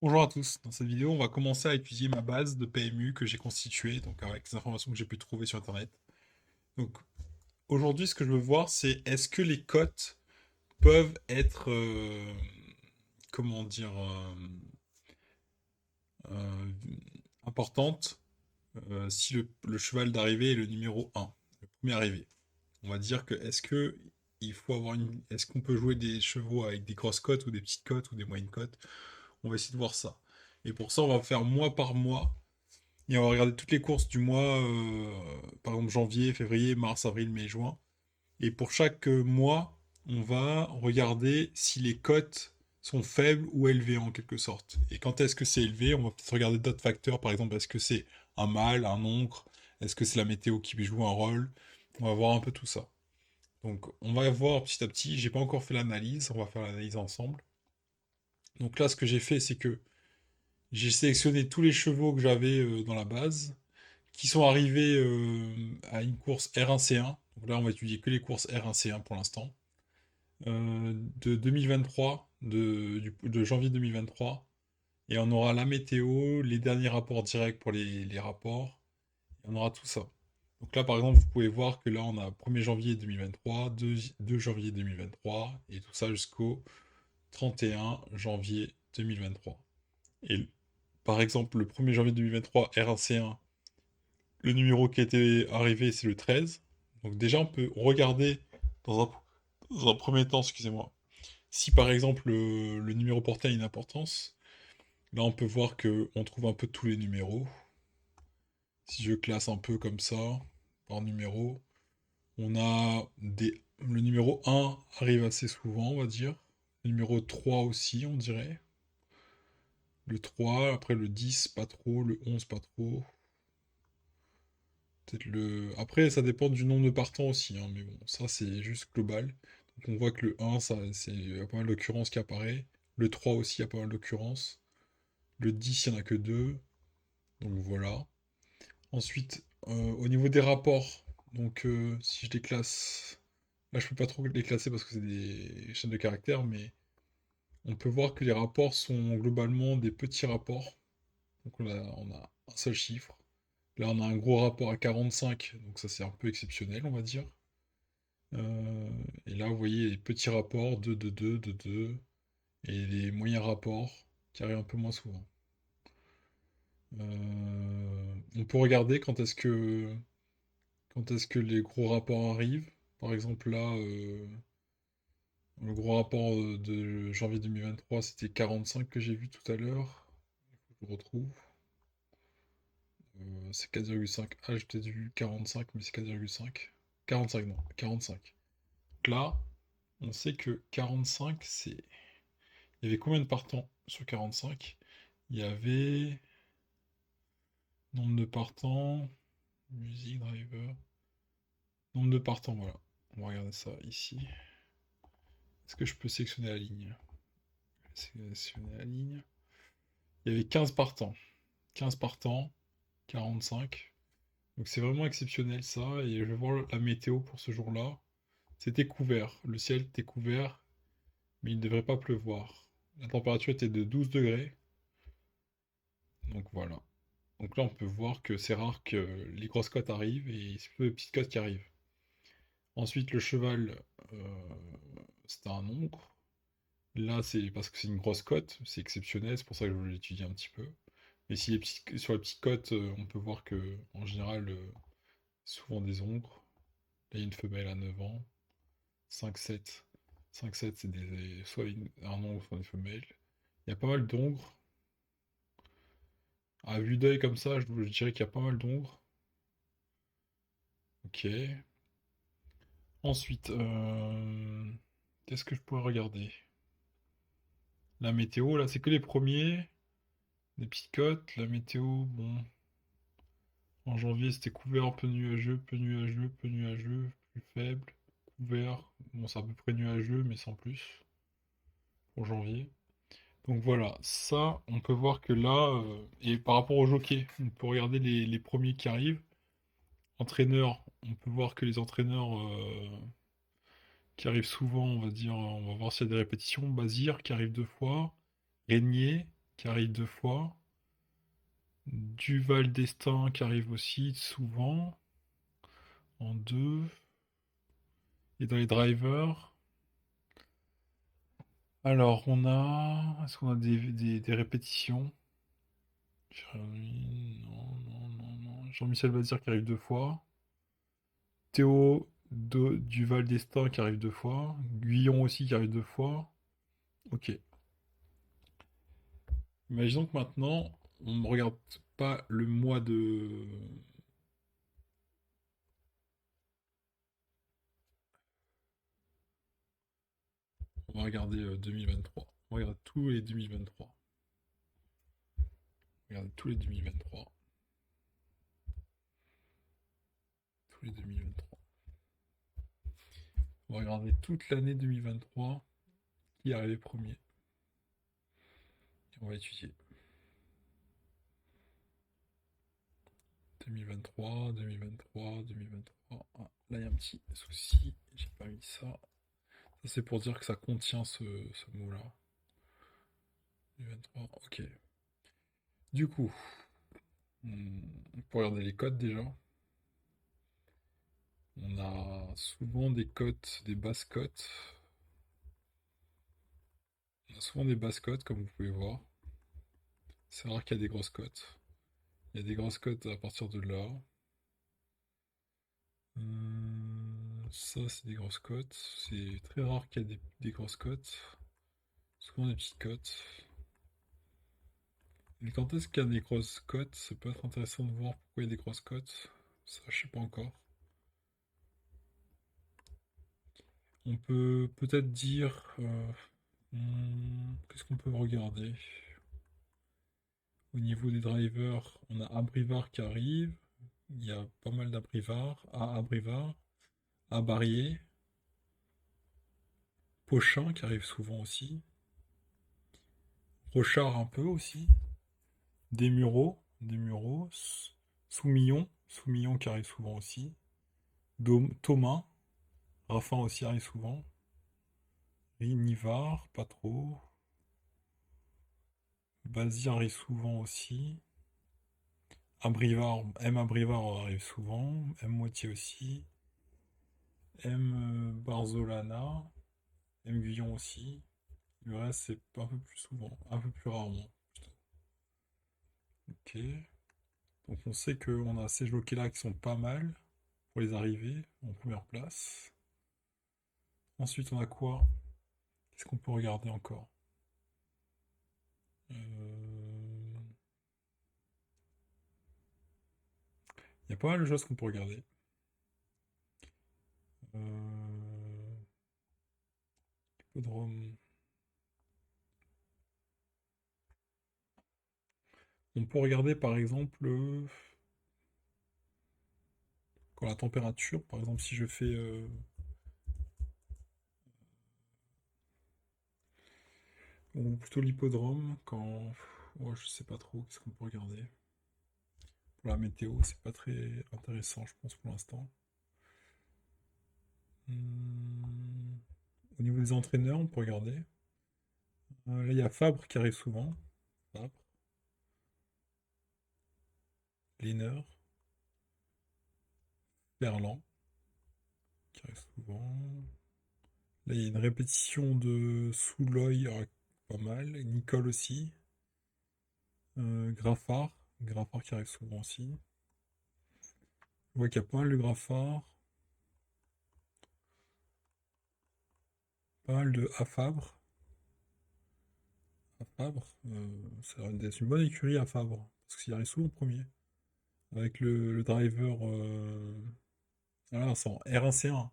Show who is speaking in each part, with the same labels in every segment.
Speaker 1: Bonjour à tous, dans cette vidéo on va commencer à étudier ma base de PMU que j'ai constituée, donc avec les informations que j'ai pu trouver sur internet. Donc aujourd'hui ce que je veux voir c'est est-ce que les cotes peuvent être, comment dire, euh, importantes si le cheval d'arrivée est le numéro un, le premier arrivé. On va dire que est-ce qu'on peut jouer des chevaux avec des grosses cotes ou des petites cotes ou des moyennes cotes. On va essayer de voir ça. Et pour ça on va faire mois par mois. Et on va regarder toutes les courses du mois, par exemple janvier, février, mars, avril, mai, juin. Et pour chaque mois, on va regarder si les cotes sont faibles ou élevées en quelque sorte. Et quand est-ce que c'est élevé, on va peut-être regarder d'autres facteurs. Par exemple, est-ce que c'est un mâle, un oncre? Est-ce que c'est la météo qui joue un rôle? On va voir un peu tout ça. Donc on va voir petit à petit. J'ai pas encore fait l'analyse. On va faire l'analyse ensemble. Donc là, ce que j'ai fait, c'est que j'ai sélectionné tous les chevaux que j'avais dans la base qui sont arrivés à une course R1C1. Donc là, on va étudier que les courses R1C1 pour l'instant. De 2023, de janvier 2023. Et on aura la météo, les derniers rapports directs pour les rapports. Et on aura tout ça. Donc là, par exemple, vous pouvez voir que là, on a 1er janvier 2023, 2 janvier 2023, et tout ça jusqu'au 31 janvier 2023. Et par exemple, le 1er janvier 2023, R1C1, le numéro qui était arrivé, c'est le 13. Donc déjà, on peut regarder dans un premier temps, excusez-moi, si par exemple le numéro porté a une importance. Là, on peut voir que on trouve un peu tous les numéros. Si je classe un peu comme ça, par numéro, on a le numéro 1 arrive assez souvent, on va dire. Le numéro 3 aussi, on dirait. Le 3, après le 10, pas trop. Le 11, pas trop. Peut-être le... Après, ça dépend du nombre de partants aussi, hein, mais bon, ça c'est juste global. Donc on voit que le 1, ça, il y a pas mal d'occurrences qui apparaît. Le 3 aussi, il y a pas mal d'occurrences. Le 10, il n'y en a que 2. Donc voilà. Ensuite, au niveau des rapports, donc si je les classe... Là, je peux pas trop les classer parce que c'est des chaînes de caractères, mais on peut voir que les rapports sont globalement des petits rapports. Donc on a un seul chiffre. Là, on a un gros rapport à 45, donc ça c'est un peu exceptionnel, on va dire. Et là, vous voyez les petits rapports 2, 2, 2, 2, 2, et les moyens rapports qui arrivent un peu moins souvent. On peut regarder quand est-ce que les gros rapports arrivent. Par exemple, là, le gros rapport de janvier 2023, c'était 45 que j'ai vu tout à l'heure. Je le retrouve. C'est 4,5. Ah, j'ai peut-être vu 45, mais c'est 4,5. 45, non, 45. Donc là, on sait que 45, c'est... Il y avait combien de partants sur 45? Il y avait... Nombre de partants... Musique, driver... Nombre de partants, voilà. On va regarder ça ici. Est-ce que je peux sélectionner la ligne? Sélectionner la ligne. Il y avait 15 partants. 15 partants, 45. Donc c'est vraiment exceptionnel ça. Et je vais voir la météo pour ce jour-là. C'était couvert. Le ciel était couvert, mais il ne devrait pas pleuvoir. La température était de 12 degrés. Donc voilà. Donc là, on peut voir que c'est rare que les grosses cotes arrivent et c'est peu de petites cotes qui arrivent. Ensuite, le cheval, c'est un nombre. Là, c'est parce que c'est une grosse cote, c'est exceptionnel, c'est pour ça que je voulais l'étudier un petit peu. Mais si sur les petites cotes, on peut voir que en général, souvent des ombres. Là, il y a une femelle à 9 ans. 5-7. 5-7, c'est soit un ombre, soit une femelle. Il y a pas mal d'ombres. À vue d'œil comme ça, je dirais qu'il y a pas mal d'ombres. Ok. Ensuite, qu'est-ce que je pourrais regarder? La météo, là, c'est que les premiers. Des petites cotes. La météo, bon. En janvier, c'était couvert, peu nuageux, peu nuageux, peu nuageux, plus faible. Couvert. Bon, c'est à peu près nuageux, mais sans plus. Pour janvier. Donc voilà, ça, on peut voir que là, et par rapport au jockey, on peut regarder les premiers qui arrivent. Entraîneurs, on peut voir que les entraîneurs qui arrivent souvent, on va dire, on va voir s'il y a des répétitions. Bazir qui arrive 2 fois. Régnier, qui arrive deux fois. Duval Destin qui arrive aussi souvent en deux. Et dans les drivers, alors on a. Est-ce qu'on a des répétitions? Non, non, non, non. Jean-Michel Bazir qui arrive deux fois. Théo Duval Destin qui arrive deux fois. Guyon aussi qui arrive deux fois. Ok. Imaginons que maintenant, on ne regarde pas le mois de. On va regarder 2023. On regarde tous les 2023. Regarde tous les 2023. Tous les 2023. On va regarder toute l'année 2023. Qui est arrivé premier. Et on va étudier. 2023, 2023, 2023. Ah, là, il y a un petit souci. J'ai pas mis ça. Ça, c'est pour dire que ça contient ce mot-là. 2023, ok. Du coup, pour regarder les codes déjà, on a souvent des cotes, des basses cotes. On a souvent des basses cotes, comme vous pouvez voir. C'est rare qu'il y a des grosses cotes. Il y a des grosses cotes à partir de là. Ça, c'est des grosses cotes. C'est très rare qu'il y ait des grosses cotes. Souvent des petites cotes. Mais quand est-ce qu'il y a des grosses cotes? Ça peut être intéressant de voir pourquoi il y a des grosses cotes. Ça, je sais pas encore. On peut peut-être dire. Qu'est-ce qu'on peut regarder? Au niveau des drivers, on a Abrivard qui arrive. Il y a pas mal d'Abrivard. Abrivard. Barrier. Pochin qui arrive souvent aussi. Rochard un peu aussi. Des Mureaux. Soumillon qui arrive souvent aussi. Thomas. Raffin aussi arrive souvent. Nivard, pas trop. Bazir arrive souvent aussi. Abrivard arrive souvent. M Moitié aussi. Barzolana. Guyon aussi. Le reste, c'est un peu plus souvent. Un peu plus rarement. Ok. Donc on sait qu'on a ces jockeys là qui sont pas mal pour les arrivées en première place. Ensuite, on a quoi? Qu'est-ce qu'on peut regarder encore? Il y a pas mal de choses qu'on peut regarder. Hippodrome. On peut regarder par exemple quand la température, par exemple si je fais ou plutôt l'hippodrome, quand oh, je sais pas trop, qu'est-ce qu'on peut regarder. Pour la météo, c'est pas très intéressant, je pense, pour l'instant. Hmm. Au niveau des entraîneurs, on peut regarder. Là, il y a Fabre qui arrive souvent. Fabre, Liner, Berland qui arrive souvent. Là, il y a une répétition de Souloy, pas mal. Nicole aussi. Graffard qui arrive souvent aussi. Je vois qu'il y a pas mal de Graffard. Pas mal de Fabre. Fabre, ça va être une bonne écurie à Fabre. Parce qu'il arrive souvent premier. Avec le driver. Ah, c'est en R1C1.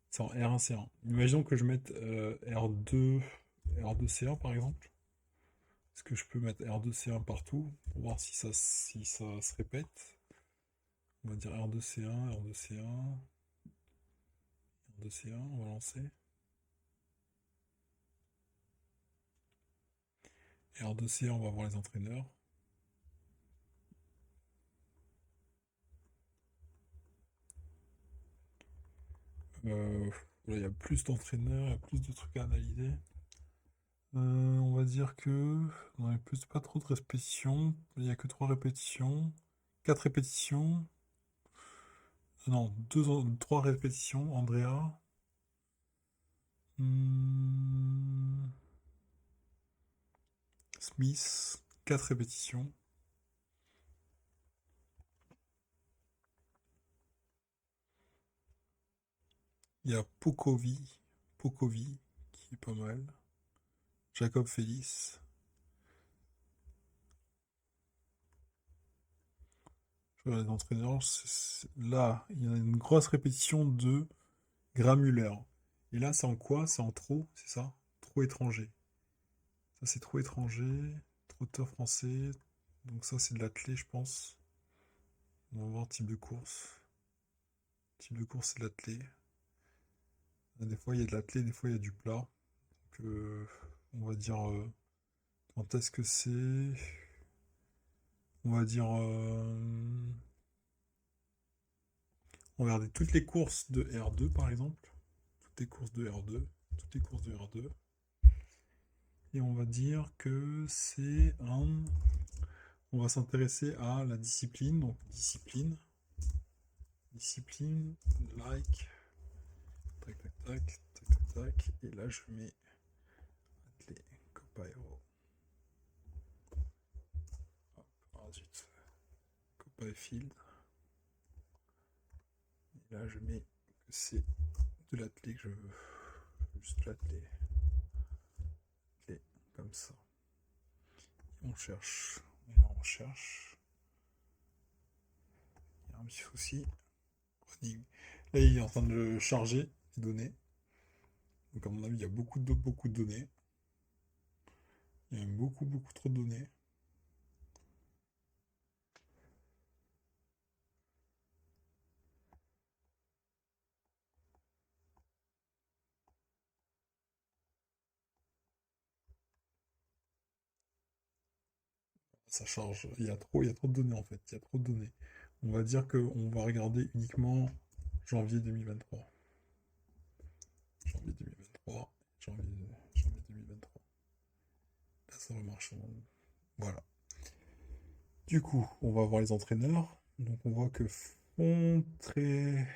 Speaker 1: C'est en R1C1. Imaginons que je mette R2C1 par exemple. Est-ce que je peux mettre R2C1 partout pour voir si ça se répète? On va dire R2C1, R2C1, R2C1, on va lancer. R2C1, on va voir les entraîneurs. Là, il y a plus d'entraîneurs, il y a plus de trucs à analyser. On va dire que on a plus pas trop de répétitions. Il n'y a que 3 répétitions. 4 répétitions. Non, trois répétitions. Andrea. Hmm, Smith. 4 répétitions. Il y a Pocovi, qui est pas mal. Jacob Félix. Je regarde les entraîneurs. Là, il y a une grosse répétition de Gramuller. Et là, c'est en quoi? C'est en trop, c'est ça? Trop étranger. Ça, c'est trop étranger. Trotteur français. Donc ça, c'est de l'athlé, je pense. On va voir type de course. Type de course, c'est de l'athlé. Des fois, il y a de l'athlé, des fois, il y a du plat. Donc, on va dire... quand est-ce que c'est? On va dire... on va regarder toutes les courses de R2, par exemple. Toutes les courses de R2. Toutes les courses de R2. Et on va dire que c'est un... On va s'intéresser à la discipline. Donc, discipline. Discipline, like, tac, tac, tac, tac, tac, tac. Et là, je mets les Copa Hero. Hop, ensuite, Copa Field. Et là, je mets que c'est de l'athlé que je veux. Juste l'athlé. Comme ça. Et on cherche. Et là, on cherche. Il y a un petit souci. Là, il est en train de charger les données. Donc, à mon avis, il y a beaucoup de données. Il y a même beaucoup trop de données. Ça charge. Il y a trop de données en fait. Il y a trop de données. On va dire qu'on va regarder uniquement janvier 2023. Janvier 2023. Janvier 2023. Là, ça va marcher. Voilà. Du coup, on va voir les entraîneurs. Donc, on voit que Fontera.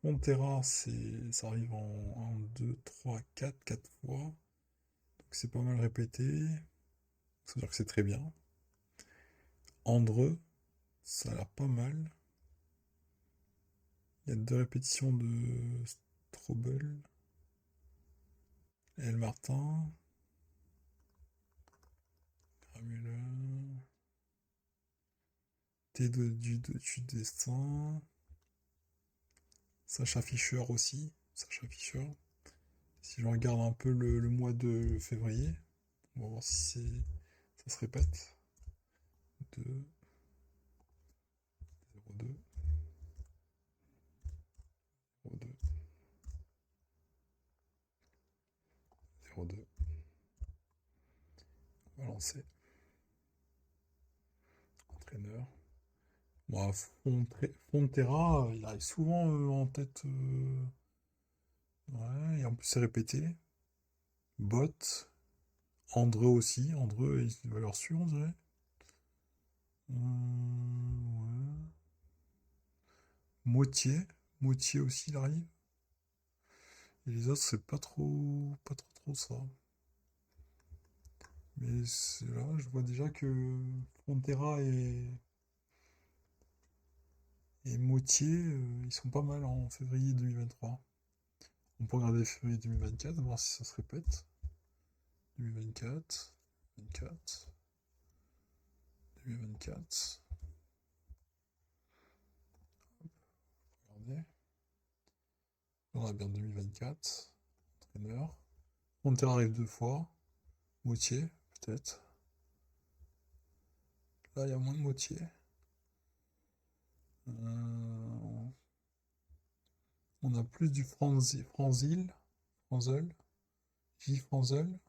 Speaker 1: Fontera, ça arrive en 1, 2, 3, 4 fois. Donc, c'est pas mal répété. Ça veut dire que c'est très bien. Andreux, ça a l'air pas mal. Il y a 2 répétitions de Strobel. El Martin. Gramulin. Du destin. Sacha Fischer aussi. Sacha Fischer. Si je regarde un peu le mois de février, on va voir si ça se répète. 2, 0, 2, 0, 2, 0, 2. On va lancer. Entraîneur. Bon, Fonterra, il arrive souvent en tête. Ouais, et en plus c'est répété. Bot. Andreux aussi. Andreux, il va leur suivre, on dirait. Ouais. Moitié. Moitié aussi, il arrive. Et les autres, c'est pas trop ça. Mais là, je vois déjà que Frontera et Moitié, ils sont pas mal en février 2023. On peut regarder février 2024, voir si ça se répète. 2024, 2024, 2024. Regardez. On a bien 2024. Entraîneur. Frontera arrive 2 fois. Moitié, peut-être. Là, il y a moins de moitié. Euh, on a plus du Franzel, J. Franzel.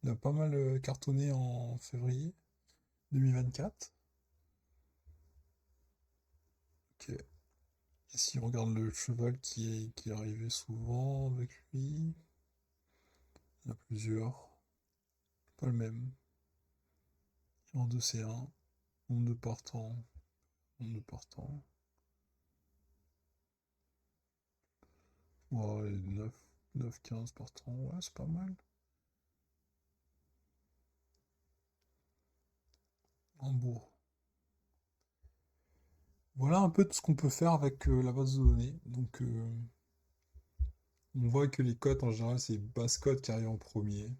Speaker 1: Il a pas mal cartonné en février 2024. Ok. Et si on regarde le cheval qui est arrivé souvent avec lui, Il y en a plusieurs. Pas le même. En 2 c'est 1. Nombre de partants. Nombre de partants. Ouais, 9, 15 partants. Ouais, c'est pas mal. Hambourg. Voilà un peu tout ce qu'on peut faire avec la base de données. Donc, on voit que les cotes en général, c'est les basses cotes qui arrivent en premier.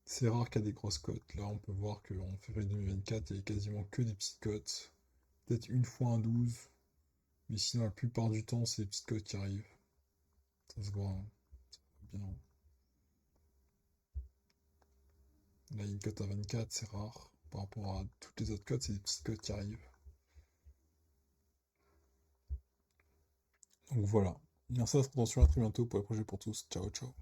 Speaker 1: C'est rare qu'il y ait des grosses cotes. Là, on peut voir qu'en février 2024, il y a quasiment que des petites cotes. Peut-être une fois un 12. Mais sinon, la plupart du temps, c'est des petites cotes qui arrivent. Ça se voit, hein. Ça se voit bien. Là, il y a une cote à 24, c'est rare. Par rapport à toutes les autres cotes, c'est des petites cotes qui arrivent. Donc voilà. Merci de votre attention, à très bientôt pour les projets pour tous. Ciao, ciao.